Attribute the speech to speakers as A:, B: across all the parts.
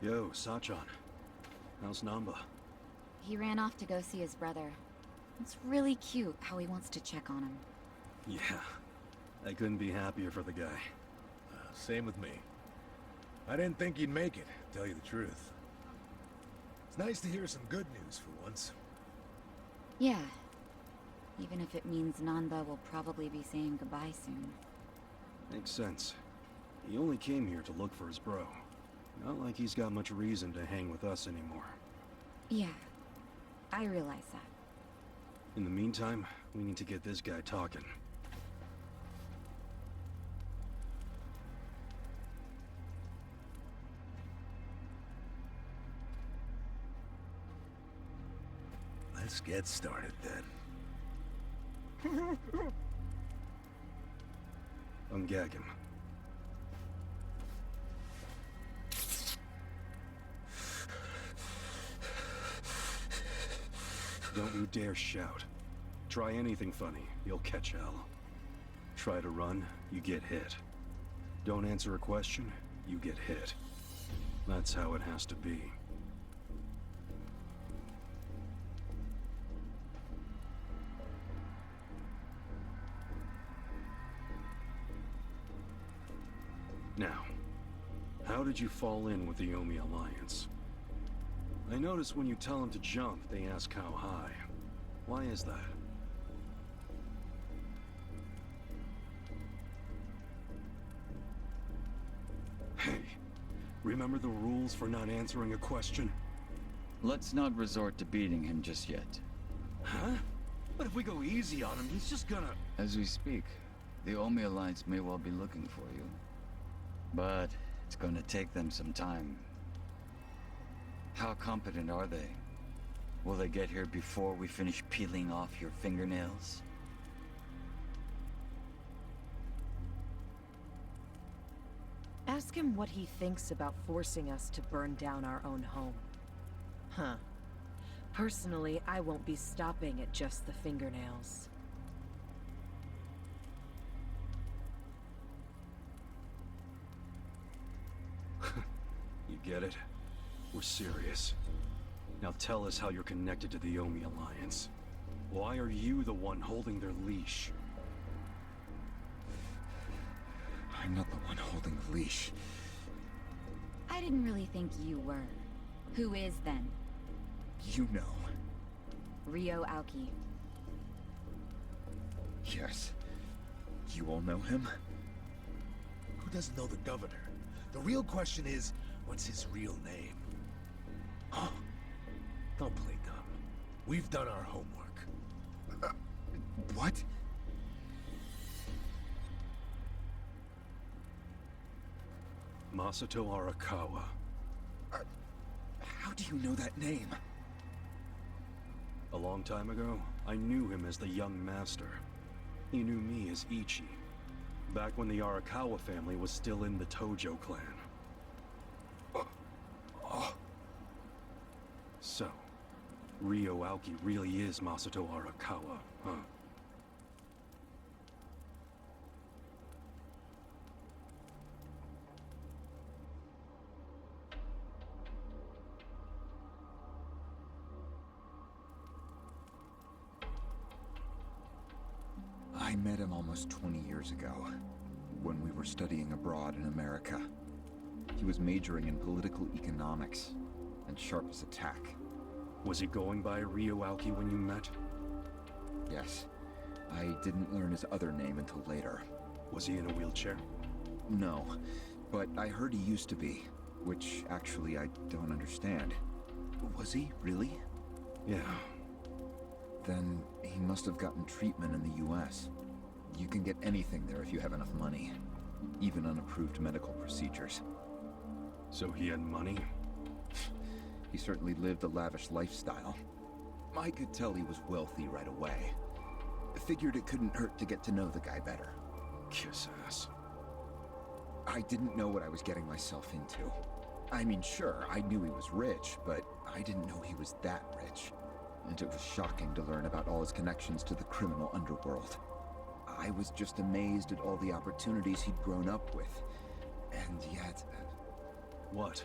A: Yo, Sachan. How's Namba?
B: He ran off to go see his brother. It's really cute how he wants to check on him.
A: Yeah. I couldn't be happier for the guy.
C: Same with me. I didn't think he'd make it, to tell you the truth. It's nice to hear some good news for once.
B: Yeah. Even if it means Nanda will probably be saying goodbye soon.
A: Makes sense. He only came here to look for his bro. Not like he's got much reason to hang with us anymore.
B: Yeah. I realize that.
A: In the meantime, we need to get this guy talking.
C: Let's get started then.
A: Ungag him. Don't you dare shout. Try anything funny, you'll catch hell. Try to run, you get hit. Don't answer a question, you get hit. That's how it has to be. Now, how did you fall in with the Yomi Alliance? I notice when you tell them to jump, they ask how high. Why is that? Hey, remember the rules for not answering a question?
D: Let's not resort to beating him just yet.
A: Huh? But if we go easy on him, he's just gonna...
D: As we speak, the Omi Alliance may well be looking for you. But it's gonna take them some time. How competent are they? Will they get here before we finish peeling off your fingernails?
E: Ask him what he thinks about forcing us to burn down our own home. Huh. Personally, I won't be stopping at just the fingernails.
A: You get it? We're serious. Now tell us how you're connected to the Yomi Alliance. Why are you the one holding their leash?
F: I'm not the one holding the leash.
B: I didn't really think you were. Who is then?
F: You know.
B: Ryo Aoki.
F: Yes. You all know him?
C: Who doesn't know the governor? The real question is, what's his real name? Oh, don't play dumb. We've done our homework.
F: What?
A: Masato Arakawa.
F: How do you know that name?
A: A long time ago, I knew him as the young master. He knew me as Ichi. Back when the Arakawa family was still in the Tojo clan. So, Ryo Aoki really is Masato Arakawa, huh?
F: I met him almost 20 years ago, when we were studying abroad in America. He was majoring in political economics, and sharp as a tack.
A: Was he going by Ryo Aoki when you met?
F: Yes. I didn't learn his other name until later.
A: Was he in a wheelchair?
F: No, but I heard he used to be, which actually I don't understand. Was he, really?
A: Yeah.
F: Then he must have gotten treatment in the US. You can get anything there if you have enough money. Even unapproved medical procedures.
A: So he had money?
F: He certainly lived a lavish lifestyle. I could tell he was wealthy right away. Figured it couldn't hurt to get to know the guy better.
A: Kiss ass.
F: I didn't know what I was getting myself into. I mean, sure, I knew he was rich, but I didn't know he was that rich. And it was shocking to learn about all his connections to the criminal underworld. I was just amazed at all the opportunities he'd grown up with. And yet...
A: What?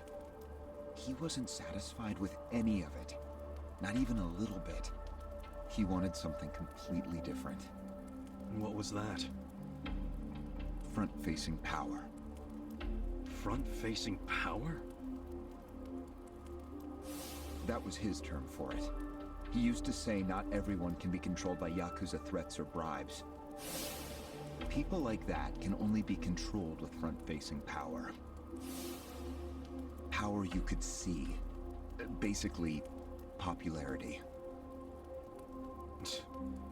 F: he wasn't satisfied with any of it. Not even a little bit. He wanted something completely different.
A: What was that?
F: Front-facing power.
A: Front-facing power?
F: That was his term for it. He used to say not everyone can be controlled by Yakuza threats or bribes. People like that can only be controlled with front-facing power. Power you could see. Basically, popularity.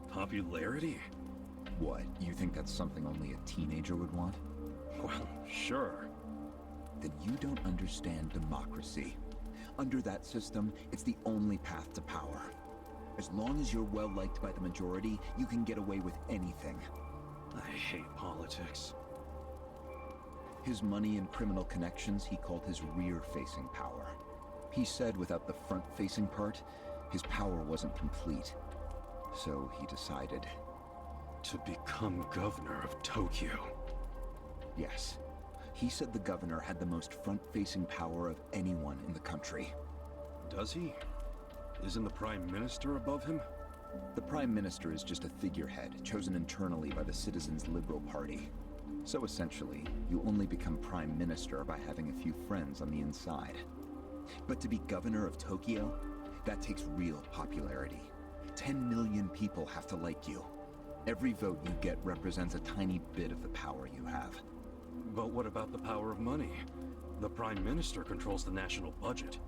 A: Popularity?
F: What, you think that's something only a teenager would want?
A: Well, sure.
F: Then you don't understand democracy. Under that system, it's the only path to power. As long as you're well-liked by the majority, you can get away with anything.
A: I hate politics.
F: His money and criminal connections he called his rear-facing power. He said without the front-facing part, his power wasn't complete. So he decided...
A: to become governor of Tokyo.
F: Yes. He said the governor had the most front-facing power of anyone in the country.
A: Does he? Isn't the Prime Minister above him?
F: The Prime Minister is just a figurehead, chosen internally by the Citizens' Liberal Party. So essentially, you only become Prime Minister by having a few friends on the inside. But to be governor of Tokyo, that takes real popularity. 10 million people have to like you. Every vote you get represents a tiny bit of the power you have.
A: But what about the power of money? The Prime Minister controls the national budget.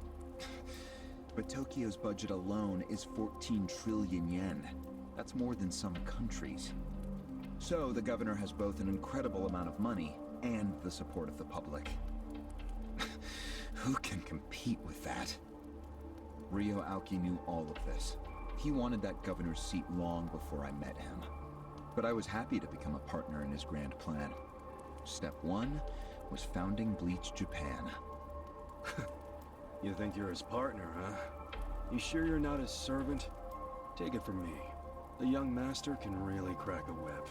F: But Tokyo's budget alone is 14 trillion yen. That's more than some countries. So the governor has both an incredible amount of money and the support of the public. Who can compete with that? Ryo Aoki knew all of this. He wanted that governor's seat long before I met him. But I was happy to become a partner in his grand plan. Step one was founding Bleach Japan.
A: You think you're his partner, huh? You sure you're not his servant? Take it from me. The young master can really crack a whip.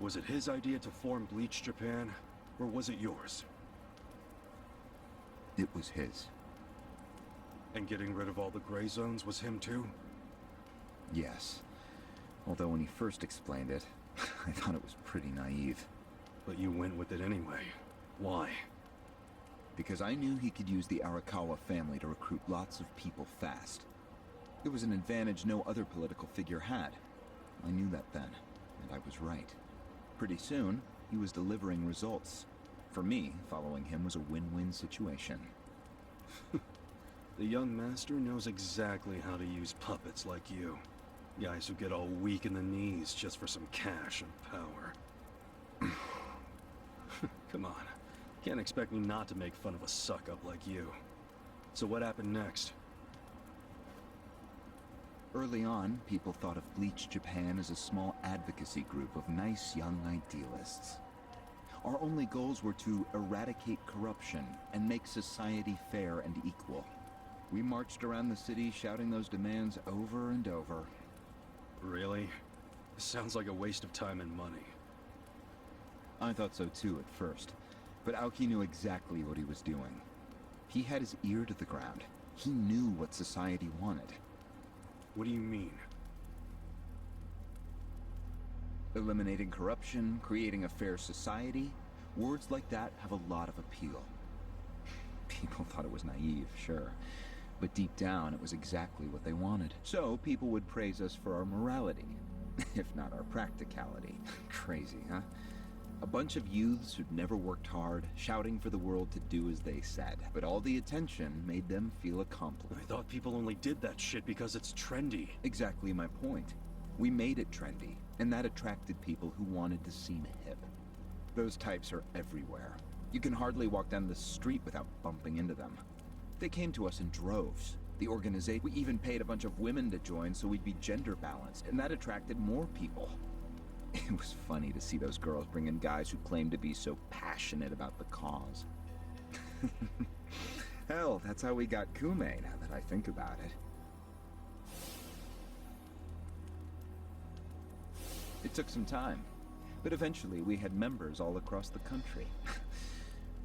A: Was it his idea to form Bleach Japan, or was it yours?
F: It was his.
A: And getting rid of all the gray zones was him too?
F: Yes. Although when he first explained it, I thought it was pretty naive.
A: But you went with it anyway. Why?
F: Because I knew he could use the Arakawa family to recruit lots of people fast. It was an advantage no other political figure had. I knew that then, and I was right. Pretty soon, he was delivering results. For me, following him was a win-win situation.
A: The young master knows exactly how to use puppets like you. Guys who get all weak in the knees just for some cash and power. Come on. Can't expect me not to make fun of a suck-up like you. So what happened next?
F: Early on, people thought of Bleach Japan as a small advocacy group of nice young idealists. Our only goals were to eradicate corruption and make society fair and equal. We marched around the city shouting those demands over and over.
A: Really? Sounds like a waste of time and money.
F: I thought so too at first, but Aoki knew exactly what he was doing. He had his ear to the ground. He knew what society wanted.
A: What do you mean?
F: Eliminating corruption, creating a fair society, words like that have a lot of appeal. People thought it was naive, sure, but deep down it was exactly what they wanted. So people would praise us for our morality, if not our practicality. Crazy, huh? A bunch of youths who'd never worked hard, shouting for the world to do as they said. But all the attention made them feel accomplished.
A: I thought people only did that shit because it's trendy.
F: Exactly my point. We made it trendy, and that attracted people who wanted to seem hip. Those types are everywhere. You can hardly walk down the street without bumping into them. They came to us in droves. The organization, we even paid a bunch of women to join so we'd be gender balanced, and that attracted more people. It was funny to see those girls bring in guys who claimed to be so passionate about the cause. Hell, that's how we got Kume, now that I think about it. It took some time, but eventually we had members all across the country.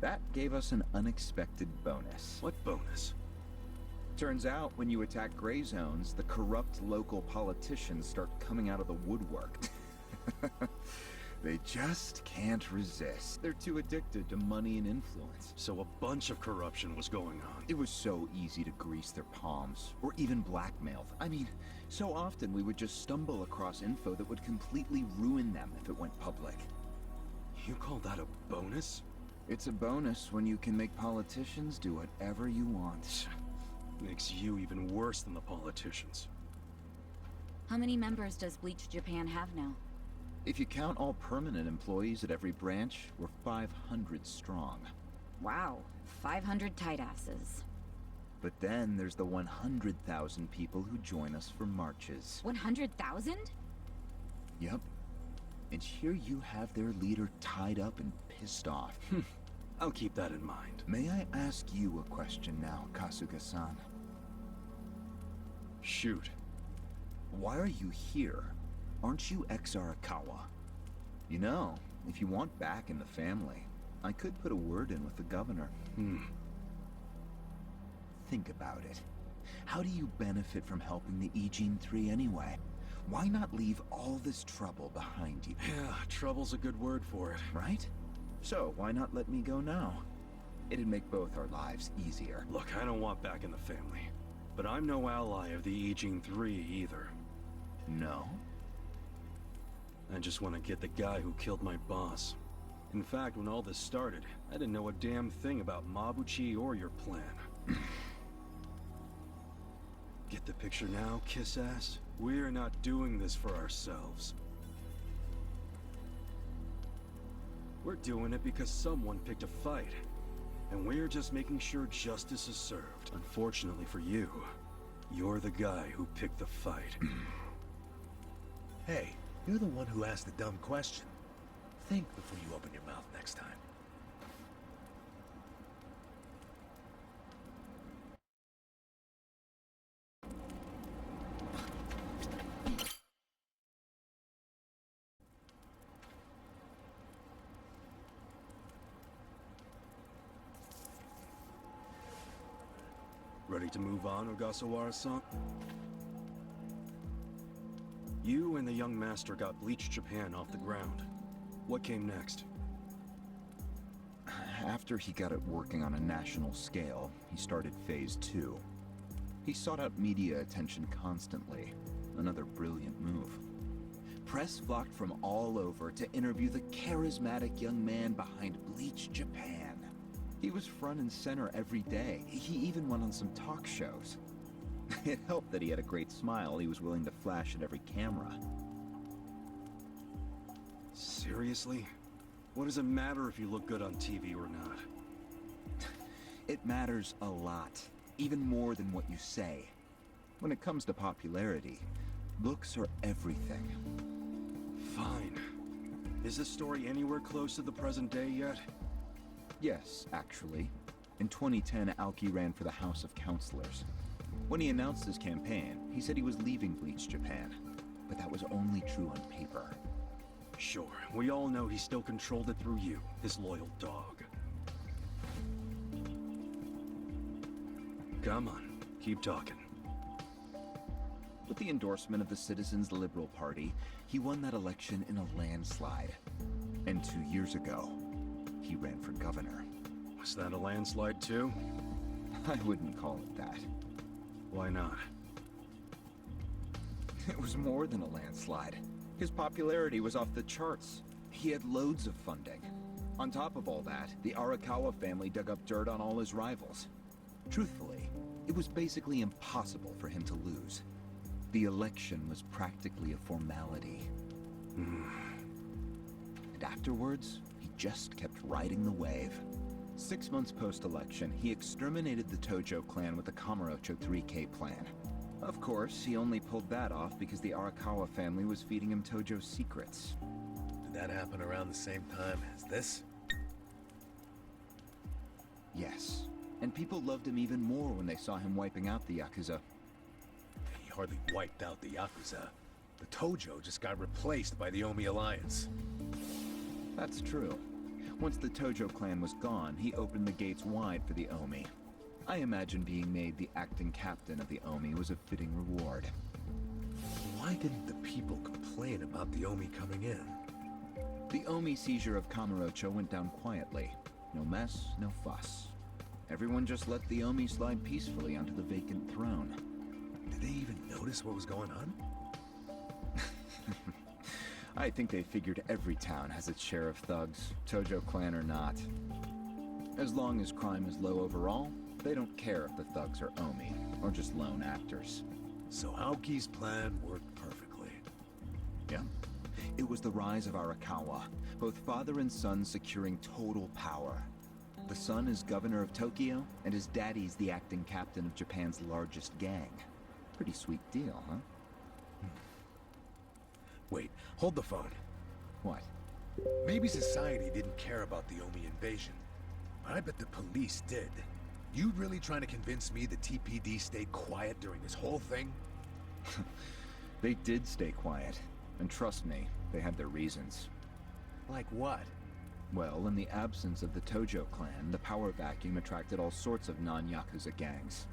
F: That gave us an unexpected bonus.
A: What bonus?
F: Turns out, when you attack gray zones, the corrupt local politicians start coming out of the woodwork. They just can't resist. They're too addicted to money and influence.
A: So a bunch of corruption was going on.
F: It was so easy to grease their palms, or even blackmail. I mean, so often we would just stumble across info that would completely ruin them if it went public.
A: You call that a bonus?
F: It's a bonus when you can make politicians do whatever you want.
A: Makes you even worse than the politicians.
B: How many members does Bleach Japan have now?
F: If you count all permanent employees at every branch, we're 500 strong.
B: Wow, 500 tight asses.
F: But then there's the 100,000 people who join us for marches.
B: 100,000?
F: Yep. And here you have their leader tied up and pissed off.
A: I'll keep that in mind.
F: May I ask you a question now, Kasuga-san?
A: Shoot.
F: Why are you here? Aren't you ex-Arakawa? You know, if you want back in the family, I could put a word in with the governor. Think about it. How do you benefit from helping the Eiyuden 3 anyway? Why not leave all this trouble behind you?
A: Yeah, trouble's a good word for it.
F: Right? So, why not let me go now? It'd make both our lives easier.
A: Look, I don't want back in the family. But I'm no ally of the Eiyuden 3 either.
F: No?
A: I just want to get the guy who killed my boss. In fact, when all this started, I didn't know a damn thing about Mabuchi or your plan. Get the picture now, kiss ass? We're not doing this for ourselves. We're doing it because someone picked a fight. And we're just making sure justice is served. Unfortunately for you, you're the guy who picked the fight.
C: Hey, you're the one who asked the dumb question. Think before you open your mouth next time.
A: Ready to move on, Ogasawara-san? You and the young master got Bleach Japan off the ground. What came next?
F: After he got it working on a national scale, he started Phase 2. He sought out media attention constantly. Another brilliant move. Press flocked from all over to interview the charismatic young man behind Bleach Japan. He was front and center every day. He even went on some talk shows. It helped that he had a great smile he was willing to flash at every camera.
A: Seriously? What does it matter if you look good on TV or not?
F: It matters a lot, even more than what you say. When it comes to popularity, looks are everything.
A: Fine. Is this story anywhere close to the present day yet?
F: Yes, actually. In 2010, Aoki ran for the House of Councilors. When he announced his campaign, he said he was leaving Bleach Japan. But that was only true on paper.
A: Sure, we all know he still controlled it through you, his loyal dog. Come on, keep talking.
F: With the endorsement of the Citizens Liberal Party, he won that election in a landslide. And 2 years ago, he ran for governor.
A: Was that a landslide too?
F: I wouldn't call it that.
A: Why not?
F: It was more than a landslide. His popularity was off the charts. He had loads of funding. On top of all that, the Arakawa family dug up dirt on all his rivals. Truthfully, it was basically impossible for him to lose. The election was practically a formality. And afterwards, he just kept riding the wave. 6 months post-election, he exterminated the Tojo clan with the Kamurocho 3K plan. Of course, he only pulled that off because the Arakawa family was feeding him Tojo's secrets.
C: Did that happen around the same time as this?
F: Yes. And people loved him even more when they saw him wiping out the Yakuza.
C: He hardly wiped out the Yakuza. The Tojo just got replaced by the Omi Alliance.
F: That's true. Once the Tojo clan was gone, he opened the gates wide for the Omi. I imagine being made the acting captain of the Omi was a fitting reward.
C: Why didn't the people complain about the Omi coming in?
F: The Omi seizure of Kamurocho went down quietly. No mess, no fuss. Everyone just let the Omi slide peacefully onto the vacant throne.
C: Did they even notice what was going on?
F: I think they figured every town has its share of thugs, Tojo clan or not. As long as crime is low overall, they don't care if the thugs are Omi, or just lone actors.
C: So Aoki's plan worked perfectly.
F: Yeah. It was the rise of Arakawa, both father and son securing total power. The son is governor of Tokyo, and his daddy's the acting captain of Japan's largest gang. Pretty sweet deal, huh?
C: Wait, hold the phone.
F: What?
C: Maybe society didn't care about the Omi invasion, but I bet the police did. You really trying to convince me the TPD stayed quiet during this whole thing?
F: They did stay quiet. And trust me, they had their reasons.
C: Like what?
F: Well, in the absence of the Tojo clan, the power vacuum attracted all sorts of non-Yakuza gangs.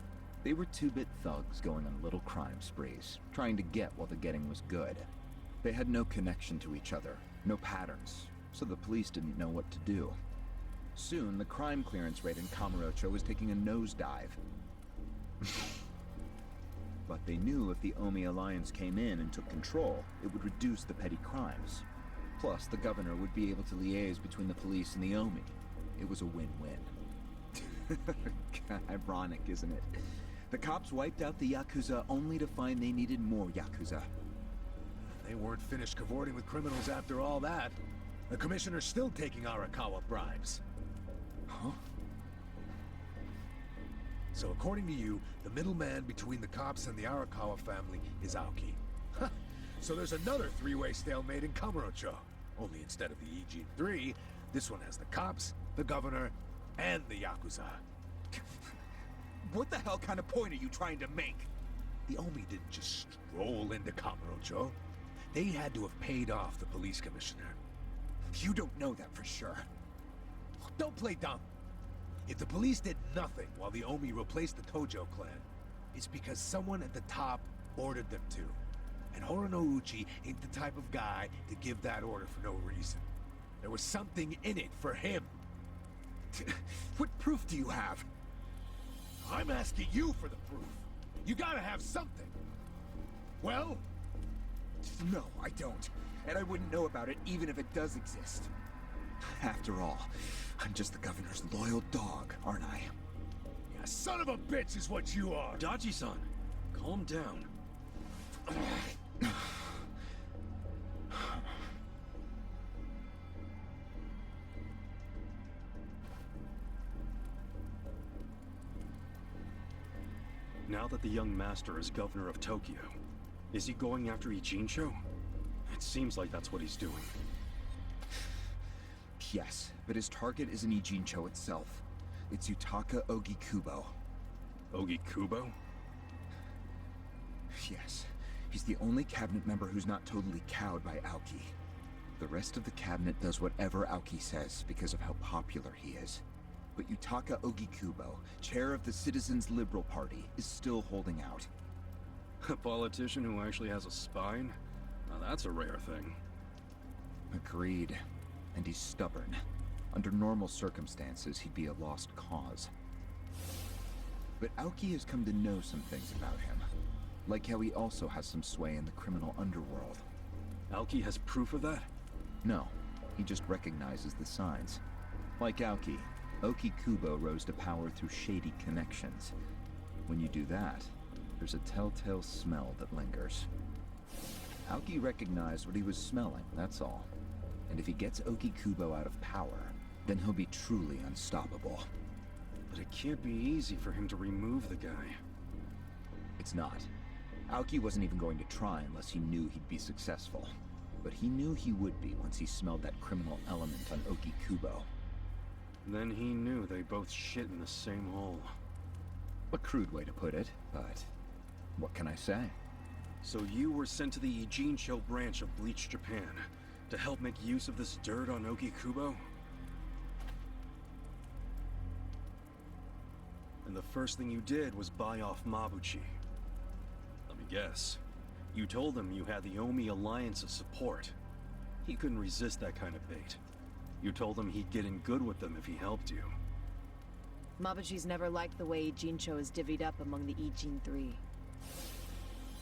F: They were two-bit thugs going on little crime sprees, trying to get while the getting was good. They had no connection to each other, no patterns, so the police didn't know what to do. Soon, the crime clearance rate in Kamurocho was taking a nosedive. But they knew if the Omi Alliance came in and took control, it would reduce the petty crimes. Plus, the governor would be able to liaise between the police and the Omi. It was a win-win. Ironic, isn't it? The cops wiped out the Yakuza only to find they needed more Yakuza.
C: They weren't finished cavorting with criminals after all that. The commissioner's still taking Arakawa bribes.
F: Huh?
C: So according to you, the middleman between the cops and the Arakawa family is Aoki. Huh. So there's another three-way stalemate in Kamurocho. Only instead of the Eijin 3, this one has the cops, the governor, and the Yakuza.
F: What the hell kind of point are you trying to make?
C: The Omi didn't just stroll into Kamurocho. They had to have paid off the police commissioner.
F: You don't know that for sure.
C: Don't play dumb. If the police did nothing while the Omi replaced the Tojo clan, it's because someone at the top ordered them to. And Horonouchi ain't the type of guy to give that order for no reason. There was something in it for him.
F: What proof do you have?
C: I'm asking you for the proof. You gotta have something. Well?
F: No, I don't. And I wouldn't know about it even if it does exist. After all, I'm just the governor's loyal dog, aren't I?
C: Yeah, son of a bitch is what you are.
A: Dachi-san, calm down. Now that the young master is governor of Tokyo, is he going after Ijincho? It seems like that's what he's doing.
F: Yes, but his target isn't Ijincho itself. It's Yutaka Ogikubo.
A: Ogikubo?
F: Yes, he's the only cabinet member who's not totally cowed by Aoki. The rest of the cabinet does whatever Aoki says because of how popular he is. But Yutaka Ogikubo, chair of the Citizens Liberal Party, is still holding out.
A: A politician who actually has a spine? Now that's a rare thing.
F: Agreed. And he's stubborn. Under normal circumstances, he'd be a lost cause. But Aoki has come to know some things about him. Like how he also has some sway in the criminal underworld.
A: Aoki has proof of that?
F: No, He just recognizes the signs. Like Aoki, Oki Kubo rose to power through shady connections. When you do that, there's a telltale smell that lingers. Aoki recognized what he was smelling, that's all. And if he gets Oki Kubo out of power, then he'll be truly unstoppable.
A: But it can't be easy for him to remove the guy.
F: It's not. Aoki wasn't even going to try unless he knew he'd be successful. But he knew he would be once he smelled that criminal element on Oki Kubo.
A: Then he knew they both shit in the same hole.
F: A crude way to put it, but what can I say?
A: So you were sent to the Ijincho branch of Bleach Japan to help make use of this dirt on Oki Kubo? And the first thing you did was buy off Mabuchi. Let me guess. You told him you had the Omi Alliance's support. He couldn't resist that kind of bait. You told him he'd get in good with them if he helped you.
E: Mabuchi's never liked the way Ijincho is divvied up among the Ijin Three.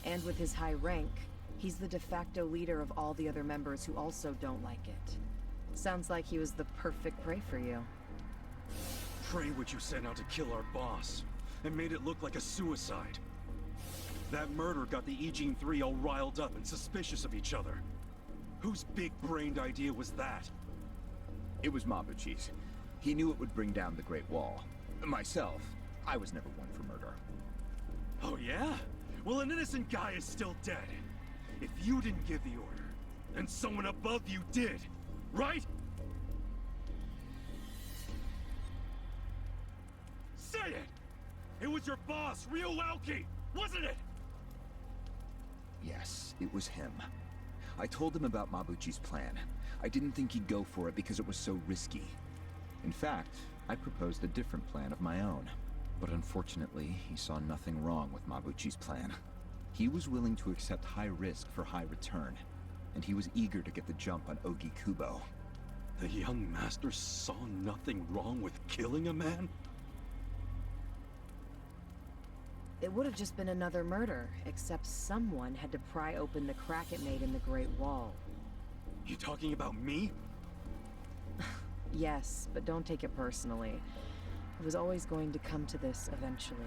E: And with his high rank, he's the de facto leader of all the other members who also don't like it. Sounds like he was the perfect prey for you.
A: Prey what you sent out to kill our boss, and made it look like a suicide. That murder got the Ijin Three all riled up and suspicious of each other. Whose big-brained idea was that?
F: It was Mabuchi's. He knew it would bring down the Great Wall. Myself, I was never one for murder.
A: Oh yeah? Well, an innocent guy is still dead. If you didn't give the order, then someone above you did, right? Say it! It was your boss, Ryo Aoki, wasn't it?
F: Yes, it was him. I told him about Mabuchi's plan. I didn't think he'd go for it because it was so risky. In fact, I proposed a different plan of my own. But unfortunately, he saw nothing wrong with Mabuchi's plan. He was willing to accept high risk for high return, and he was eager to get the jump on Oki Kubo.
A: The young master saw nothing wrong with killing a man?
E: It would have just been another murder, except someone had to pry open the crack it made in the Great Wall.
A: You talking about me?
E: Yes, but don't take it personally. It was always going to come to this eventually.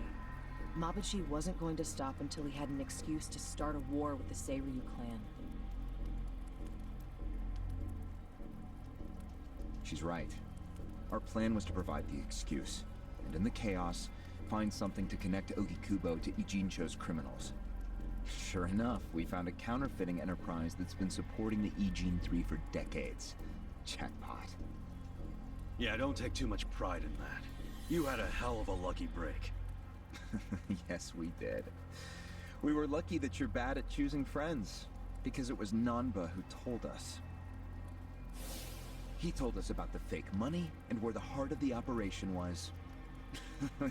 E: Mabuchi wasn't going to stop until he had an excuse to start a war with the Seiryu clan.
F: She's right. Our plan was to provide the excuse, and in the chaos, find something to connect Oki Kubo to Ijincho's criminals. Sure enough, we found a counterfeiting enterprise that's been supporting the Ijin 3 for decades. Jackpot.
A: Yeah, don't take too much pride in that. You had a hell of a lucky break.
F: Yes, we did. We were lucky that you're bad at choosing friends, because it was Nanba who told us. He told us about the fake money and where the heart of the operation was.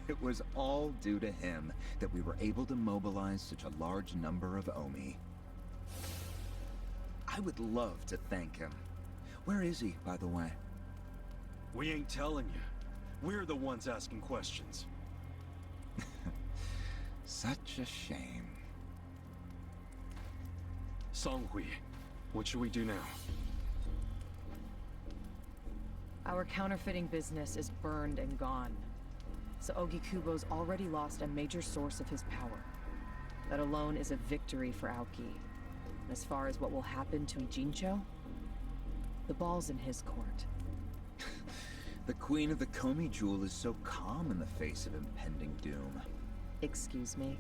F: It was all due to him that we were able to mobilize such a large number of Omi. I would love to thank him. Where is he, by the way?
A: We ain't telling you. We're the ones asking questions.
F: Such a shame.
A: Songhui, what should we do now?
E: Our counterfeiting business is burned and gone. So Oki Kubo's already lost a major source of his power. That alone is a victory for Aoki. As far as what will happen to Ijincho, the ball's in his court.
F: The Queen of the Komi Jewel is so calm in the face of impending doom.
E: Excuse me?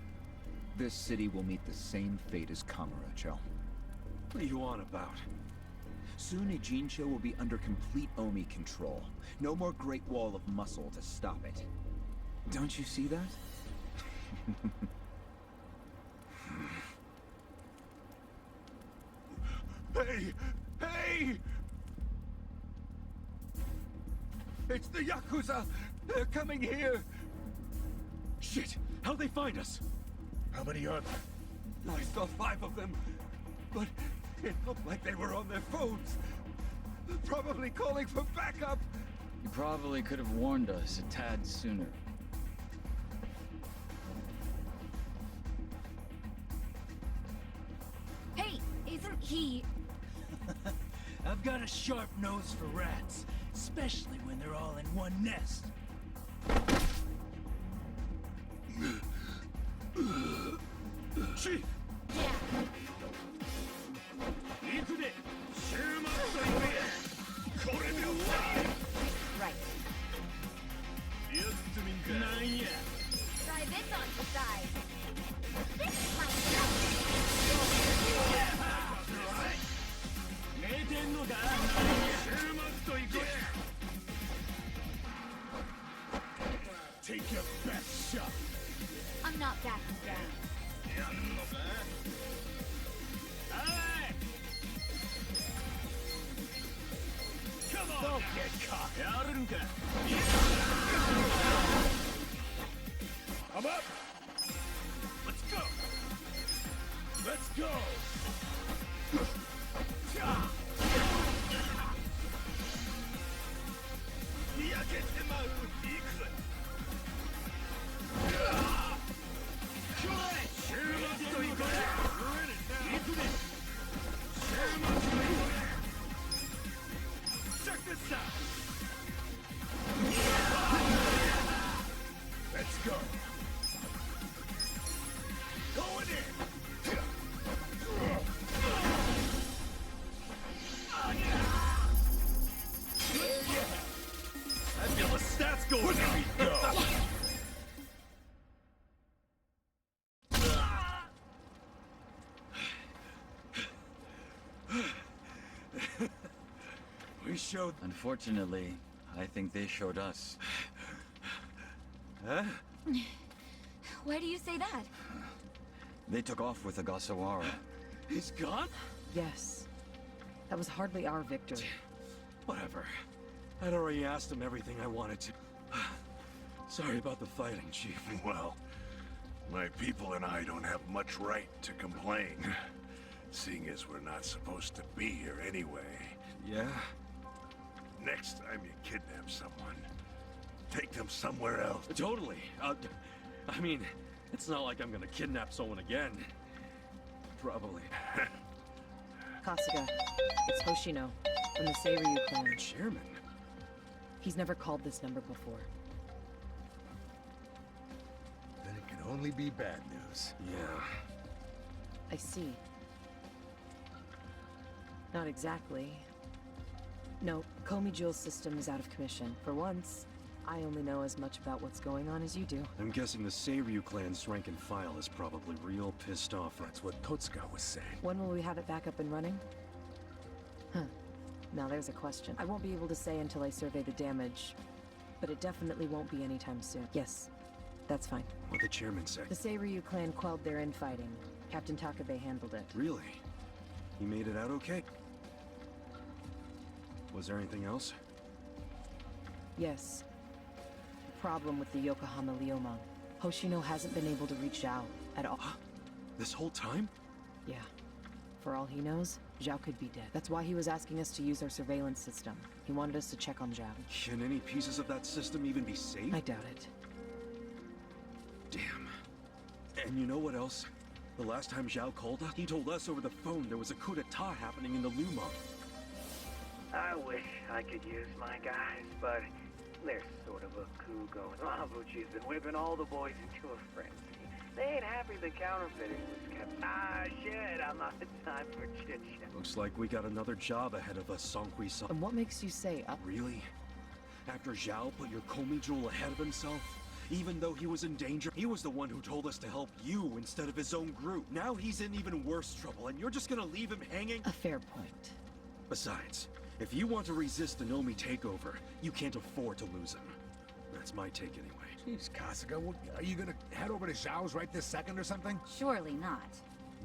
F: This city will meet the same fate as Kamurocho.
A: What are you on about?
F: Soon Ijincho will be under complete Omi control. No more Great Wall of Muscle to stop it. Don't you see that?
A: Hey! Hey! It's the Yakuza! They're coming here! Shit! How'd they find us?
C: How many are there?
A: I saw 5 of them, but it looked like they were on their phones. Probably calling for backup!
D: You probably could have warned us a tad sooner.
B: Hey, isn't he...
G: I've got a sharp nose for rats, especially when they're all in one nest.
A: Chief!
B: Right. Try this on the side. This might
C: Take your best shot.
B: I'm not backing down.
G: Don't get caught.
C: I'm up.
G: Let's go.
C: Let's go.
G: Check this out.
C: Let's go. Going in.
A: I feel the stats going up.
C: Go.
A: We showed...
D: Unfortunately, I think they showed us.
A: Huh?
B: Why do you say that?
D: They took off with the Gasawara.
A: He's gone?
E: Yes. That was hardly our victory.
A: Whatever. I'd already asked him everything I wanted to. Sorry about the fighting, Chief.
H: Well, my people and I don't have much right to complain, seeing as we're not supposed to be here anyway.
A: Yeah?
H: Next time you kidnap someone, take them somewhere else.
A: Totally. I mean, it's not like I'm gonna kidnap someone again. Probably.
E: Kasuga, it's Hoshino, from the Seiryu clan.
A: Chairman?
E: He's never called this number before.
C: Then it can only be bad news.
A: Yeah.
E: I see. Not exactly. No, Komi Jewel's system is out of commission. For once, I only know as much about what's going on as you do.
A: I'm guessing the Seiryu clan's rank and file is probably real pissed off.
C: That's what Totsuka was saying.
E: When will we have it back up and running? Huh. Now there's a question. I won't be able to say until I survey the damage, but it definitely won't be anytime soon. Yes, that's fine.
A: What the chairman said.
E: The Seiryu clan quelled their infighting. Captain Takabe handled it.
A: Really? He made it out okay? Was there anything else?
E: Yes. The problem with the Yokohama Liomang. Hoshino hasn't been able to reach Zhao at all.
A: This whole time?
E: Yeah. For all he knows, Zhao could be dead. That's why he was asking us to use our surveillance system. He wanted us to check on Zhao.
A: Can any pieces of that system even be saved?
E: I doubt it.
A: Damn. And you know what else? The last time Zhao called us, he told us over the phone there was a coup d'etat happening in the Lumang.
I: I wish I could use my guys, but there's sort of a coup going on. Mabuchi's been whipping all the boys into a frenzy. They ain't happy the counterfeiting was kept. Ah, shit, I'm out of time for chit-chat.
A: Looks like we got another job ahead of us, Songhui-san.
E: And what makes you say
A: Really? After Zhao put your Komi Jewel ahead of himself? Even though he was in danger, he was the one who told us to help you instead of his own group. Now he's in even worse trouble, and you're just gonna leave him hanging?
E: A fair point.
A: Besides, if you want to resist the Nomi takeover, you can't afford to lose him. That's my take anyway.
C: Jeez, Kasuga, are you gonna head over to Zhao's right this second or something?
B: Surely not.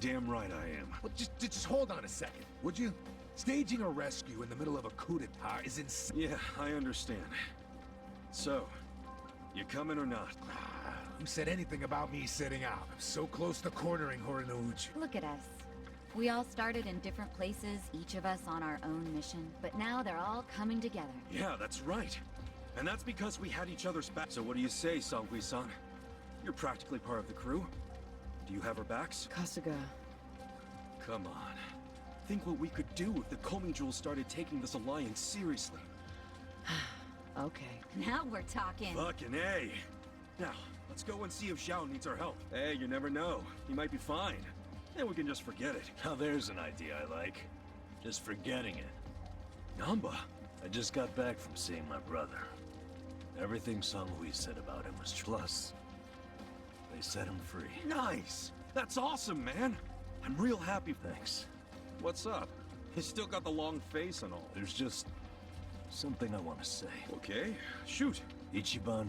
A: Damn right I am.
C: Well, just hold on a second, would you? Staging a rescue in the middle of a coup d'etat is insane.
A: Yeah, I understand. So, you coming or not?
C: Who said anything about me sitting out? I'm so close to cornering Horinouchi.
B: Look at us. We all started in different places, each of us on our own mission, but now they're all coming together.
A: Yeah, that's right. And that's because we had each other's back. So what do you say, Songhui-san? You're practically part of the crew. Do you have our backs?
E: Kasuga,
A: Come on. Think what we could do if the Komi Jewel started taking this alliance seriously.
E: Okay.
B: Now we're talking.
A: Fucking A! Now, let's go and see if Xiao needs our help. Hey, you never know. He might be fine. Then we can just forget it.
J: Now there's an idea I like. Just forgetting it.
A: Namba?
J: I just got back from seeing my brother. Everything Sanghui said about him was true. Plus, they set him free.
A: Nice! That's awesome, man! I'm real happy.
J: Thanks.
A: What's up? He's still got the long face and all.
J: There's just something I want to say.
A: Okay, shoot.
J: Ichiban,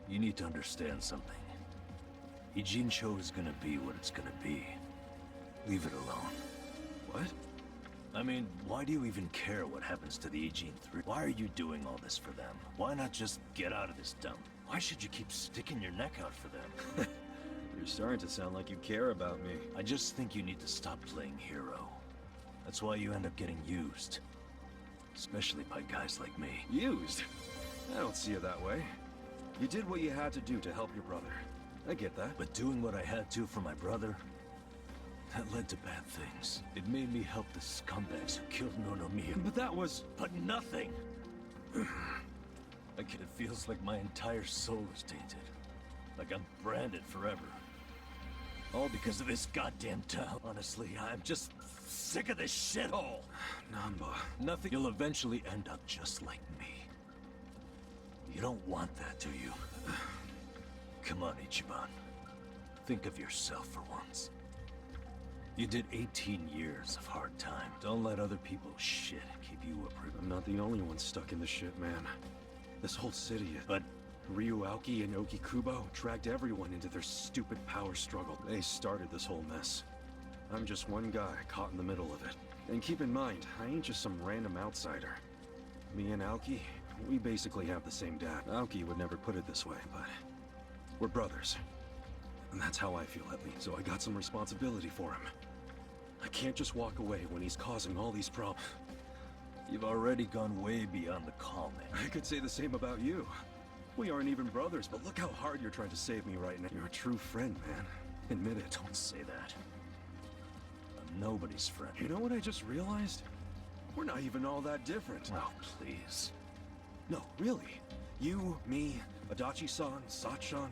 J: you need to understand something. Ijincho is gonna be what it's gonna be. Leave it alone.
A: What?
J: I mean, why do you even care what happens to the Ijin 3? Why are you doing all this for them? Why not just get out of this dump? Why should you keep sticking your neck out for them?
A: You're starting to sound like you care about me.
J: I just think you need to stop playing hero. That's why you end up getting used. Especially by guys like me.
A: Used? I don't see it that way. You did what you had to do to help your brother. I get that.
J: But doing what I had to for my brother, that led to bad things. It made me help the scumbags who killed Nonomiya.
A: But that was...
J: But nothing! It feels like my entire soul is tainted. Like I'm branded forever. All because of this goddamn town. Honestly, I'm just sick of this shithole!
A: Namba...
J: Nothing. You'll eventually end up just like me. You don't want that, do you? Come on, Ichiban. Think of yourself for once. You did 18 years of hard time. Don't let other people's shit keep you a
A: I'm not the only one stuck in this shit, man. This whole city...
J: But
A: Ryu Aoki and Okikubo dragged everyone into their stupid power struggle. They started this whole mess. I'm just one guy caught in the middle of it. And keep in mind, I ain't just some random outsider. Me and Aoki, we basically have the same dad. Aoki would never put it this way, but... we're brothers. And that's how I feel at least. So I got some responsibility for him. I can't just walk away when he's causing all these problems.
J: you've already gone way beyond the calming.
A: I could say the same about you. We aren't even brothers, but look how hard you're trying to save me right now. You're a true friend, man. Admit it.
J: Don't say that. I'm nobody's friend.
A: You know what I just realized? We're not even all that different.
J: Oh, please.
A: No, really. You, me, Adachi-san, Sachan.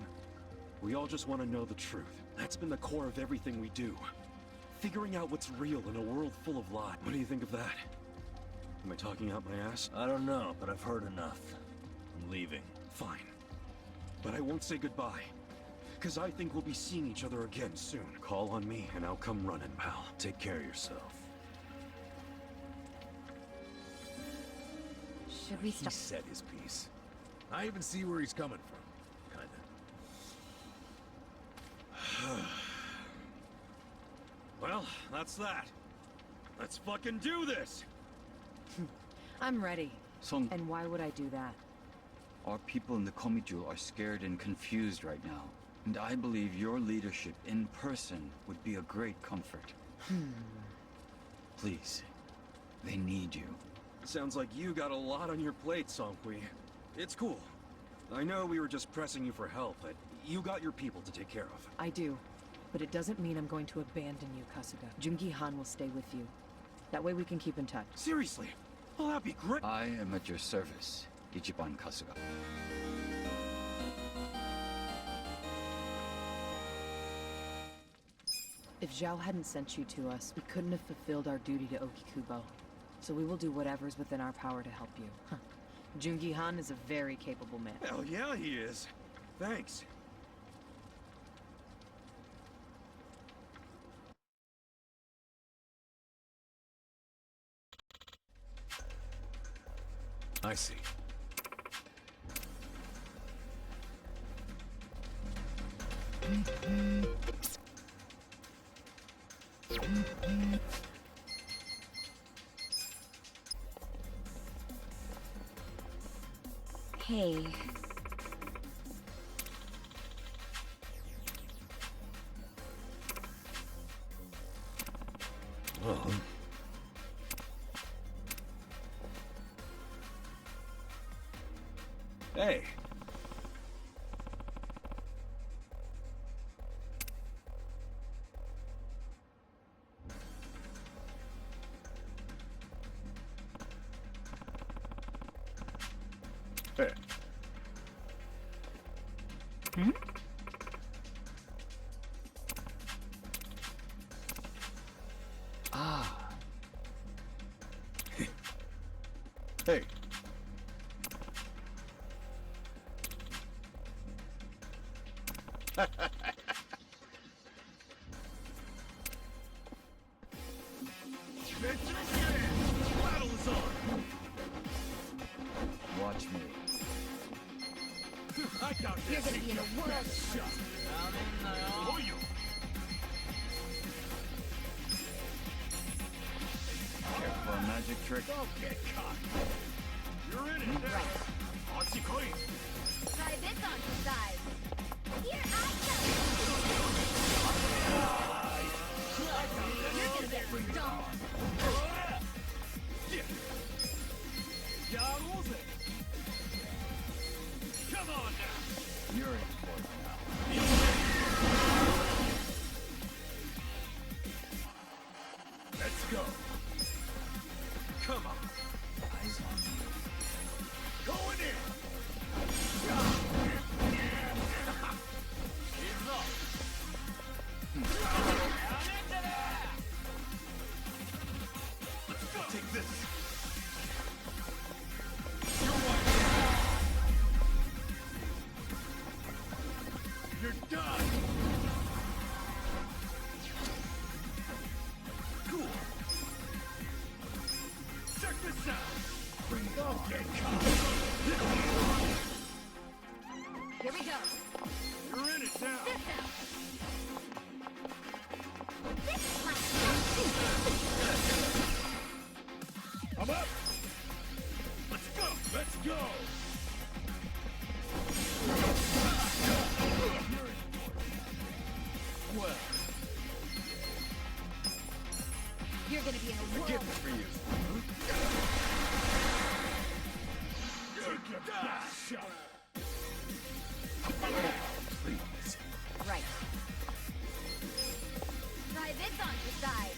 A: We all just want to know the truth. That's been the core of everything we do. Figuring out what's real in a world full of lies. What do you think of that? Am I talking out my ass?
J: I don't know, but I've heard enough. I'm leaving.
A: Fine. But I won't say goodbye. Because I think we'll be seeing each other again soon. Call on me and I'll come running, pal.
J: Take care of yourself.
B: Should we
J: He
B: stop?
J: said his piece.
C: I even see where he's coming from.
J: Kinda.
A: Well, that's that. Let's fucking do this!
E: I'm ready.
D: Son,
E: And why would I do that?
D: our people in the Komiju are scared and confused right now. And I believe your leadership in person would be a great comfort. Please, they need you.
A: Sounds like you got a lot on your plate, Songhui. It's cool. I know we were just pressing you for help, but you got your people to take care of.
E: I do. But it doesn't mean I'm going to abandon you, Kasuga. Jungi-han will stay with you. That way we can keep in touch.
A: Seriously? Well, that'd be great.
D: I am at your service, Ichiban Kasuga.
E: If Zhao hadn't sent you to us, we couldn't have fulfilled our duty to Okikubo. So we will do whatever's within our power to help you. Huh. Jungi-han is a very capable man.
A: Hell yeah, he is. Thanks.
J: I see.
B: Hey.
J: Well,
A: Hey.
J: Ah.
A: Hey.
J: Battle is on.
D: Watch me.
J: I doubt
B: You're
J: this.
B: gonna be in a world of hurt.
J: Oh, you.
D: Care for a magic trick?
J: Don't get caught. You're in it now. Atsuko.
B: Try this on your side. Here I come! You're gonna get stomped.
J: Come on now.
D: You're in for it now.
J: Let's go. Come on.
D: Eyes on me.
J: Going in. He's up. Let's go. Take this. You're done. Cool. Check this out.
D: Bring it on.
J: Get caught.
B: Here we go.
J: You're in it now.
B: This out. This is my
J: I'm up. Let's go. Let's go. Well,
B: You're gonna be in a world
J: gift
B: of
J: for you. Take that shot. Please.
B: right. Try this on your side.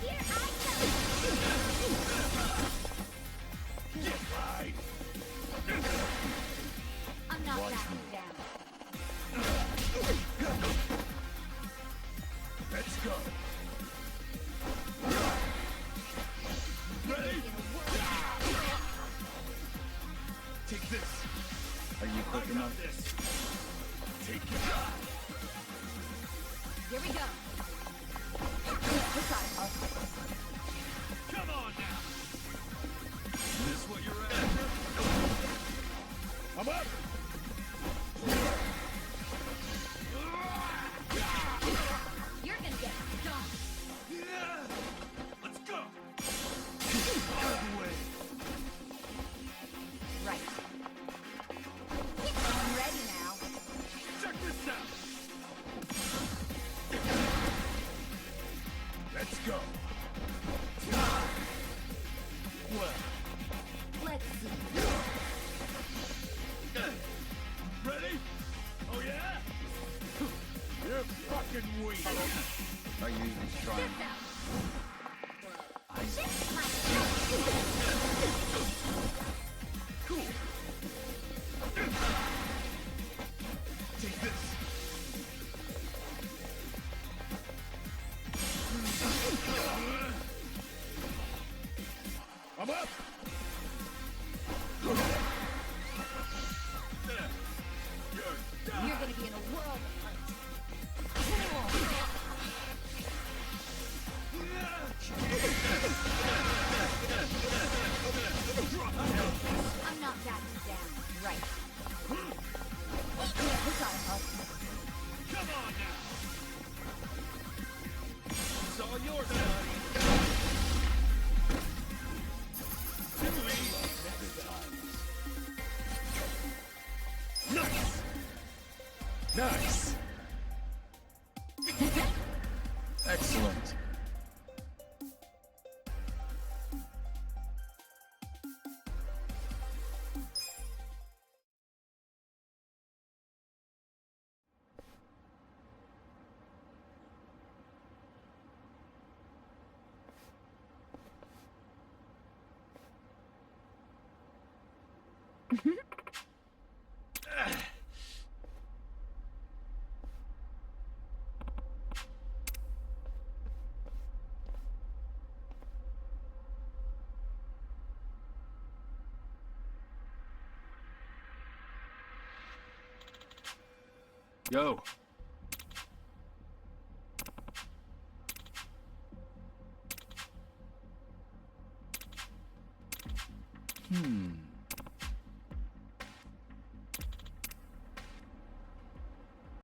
B: Here I come!
J: Get right.
B: I'm not
D: Watch
B: backing
D: me.
B: down.
J: Let's go.
B: You're gonna be in a world of
J: Take this.
D: Are you quick
J: I got
D: enough?
J: this. Take it.
B: Here we go.
J: Come on now. This what you're after? I'm up.
B: You're gonna get stomped.
J: Let's go. Out of the way.
B: Right. I'm ready now.
J: Check this out. Let's go. Well,
B: Let's see.
J: ready? Oh yeah? You're fucking weak.
D: Are you even
B: This
D: trying?
B: out.
D: Eyes on
B: This
D: me.
B: is my
J: Cool. Take this. I'm up.
B: You're gonna be in a world of hurt. I'm not backing down. Right. This ought to help.
J: Come on now. It's all yours, buddy. Too easy. Nice. Nice.
D: Excellent.
A: Yo.
D: Hmm.